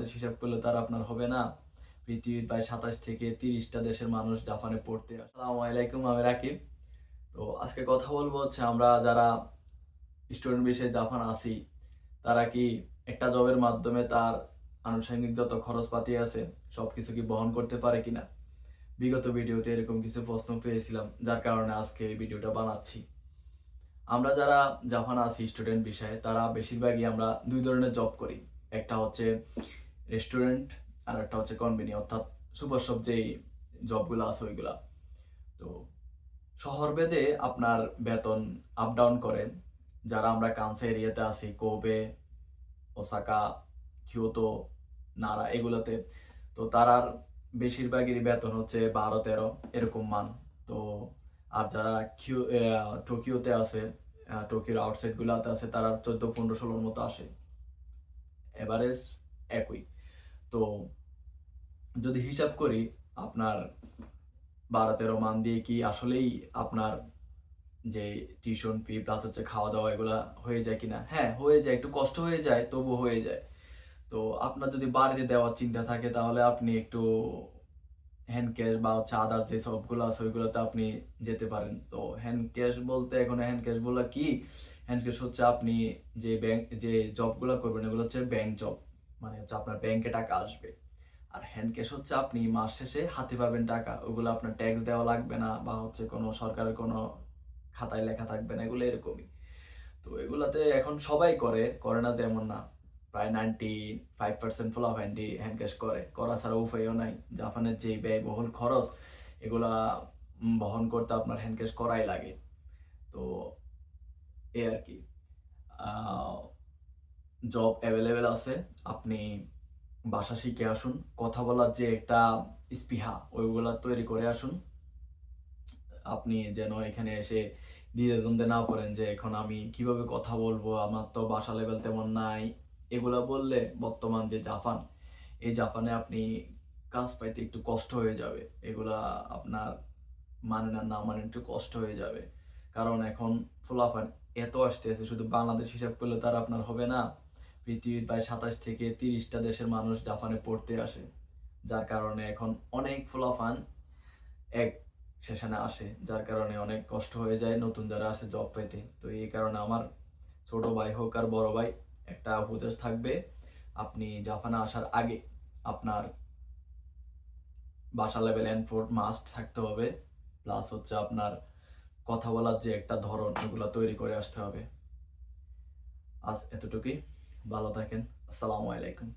বাংলাদেশ হিসাব করলে তার আপনার হবে না। পৃথিবীর প্রায় ২৭ থেকে ৩০টা দেশের মানুষ জাপানে পড়তে আসে। আসসালামু আলাইকুম, আমি রাকিব। তো আজকে কথা বলবো হচ্ছে আমরা যারা স্টুডেন্ট বিষয়ে জাপান আছি, তারা কি একটা জবের মাধ্যমে তার আনুষঙ্গিক যত খরচপাতি আছে সবকিছু কি বহন করতে পারে কিনা। বিগত ভিডিওতে এরকম কিছু প্রশ্ন পেয়েছিলাম, যার কারণে আজকে এই ভিডিওটা বানাচ্ছি। আমরা যারা জাপানে আছি স্টুডেন্ট বিষয়ে, তারা বেশিরভাগই আমরা দুই ধরনের জব করি। একটা হচ্ছে রেস্টুরেন্ট, আর একটা হচ্ছে কনভেনি, অর্থাৎ সুপার শপ যেই জবগুলো আছে ওইগুলা। তো শহরভেদে আপনার বেতন আপ ডাউন করে। যারা আমরা কানসে এরিয়াতে আছি, কোবে, ওসাকা, কিয়োতো, নারা এগুলোতে, তো তারার বেশিরভাগেরই বেতন হচ্ছে ১২-১৩ এরকম মান। তো আর যারা টোকিওতে আছে, টোকিওর আউটসাইড গুলাতে আছে, তারা ১৪-১৫-১৬ মতো আসে। এভারেজ একই। তো যদি হিসাব করি, আপনার ১২-১৩ মান দিয়ে কি আসলেই আপনার যে টিউশন ফি প্লাস হচ্ছে খাওয়া দাওয়া এগুলা হয়ে যায় কিনা? হ্যাঁ, হয়ে যায়। একটু কষ্ট হয়ে যায়, তবুও হয়ে যায়। তো আপনার যদি বাড়িতে দেওয়ার চিন্তা থাকে, তাহলে আপনি একটু হ্যান্ড ক্যাশ বা হচ্ছে আদার যে সবগুলো আছে ওইগুলোতে আপনি যেতে পারেন। তো হ্যান্ড ক্যাশ বলতে, এখন হ্যান্ড ক্যাশ বলা কি? হ্যান্ড ক্যাশ হচ্ছে আপনি যে জবগুলো করবেন এগুলো হচ্ছে ব্যাংক জব। মানে হচ্ছে আপনার ব্যাংকে টাকা আসবে। আর হ্যান্ড ক্যাশ হচ্ছে আপনি মাস শেষে হাতে পাবেন টাকা। ওগুলো আপনার ট্যাক্স দেওয়া লাগবে না, বা হচ্ছে কোনো সরকারের কোনো খাতায় লেখা থাকবে না, এগুলো এরকমই। তো এগুলাতে এখন সবাই করে না যে এমন না। প্রায় 95% পোলাপাইনই হ্যান্ড ক্যাশ করে। করা ছাড়া উপায়ও নাই। জাপানের যে ব্যয়বহুল খরচ, এগুলা বহন করতে আপনার হ্যান্ড ক্যাশ করাই লাগে। তো এই আরকি। আ জব এভেইলেবল আছে। আপনি ভাষা শিখে আসুন। কথা বলার যে একটা স্পৃহা, ওইগুলা তৈরি করে আসুন। আপনি যেন এখানে এসে দ্বিধাদ্বন্দ্বে না পড়েন যে এখন আমি কিভাবে কথা বলবো, আমার তো ভাষা লেভেল তেমন নাই। এগুলা বললে বর্তমান যে জাপান, এই জাপানে আপনি কাজ পাইতে একটু কষ্ট হয়ে যাবে। এগুলা আপনার মানেন আর না মানেন একটু কষ্ট হয়ে যাবে। কারণ এখন পোলাপান এত আসতেছে, শুধু বাংলাদেশ হিসাব করলে তার আপনার হবে না। পৃথিবীর প্রায় ২৭ থেকে ৩০টা দেশের মানুষ জাপানে পড়তে আসে। যার কারণে এখন অনেক পোলাপান এক সেশনে আসে, যার কারণে অনেক কষ্ট হয়ে যায় নতুন যারা আসে জব পাইতে। তো এই কারণে আমার ছোট ভাই হোক আর বড় ভাই, একটা উপদেশ থাকবে, আপনি জাপানে আসার আগে আপনার ভাষা লেভেল এন্ড মাস্ট থাকতে হবে। প্লাস হচ্ছে আপনার কথা বলার যে একটা ধরন, ওগুলা তৈরি করে আসতে হবে। আজ এতটুকুই। ভালো থাকেন। আসসালামু আলাইকুম।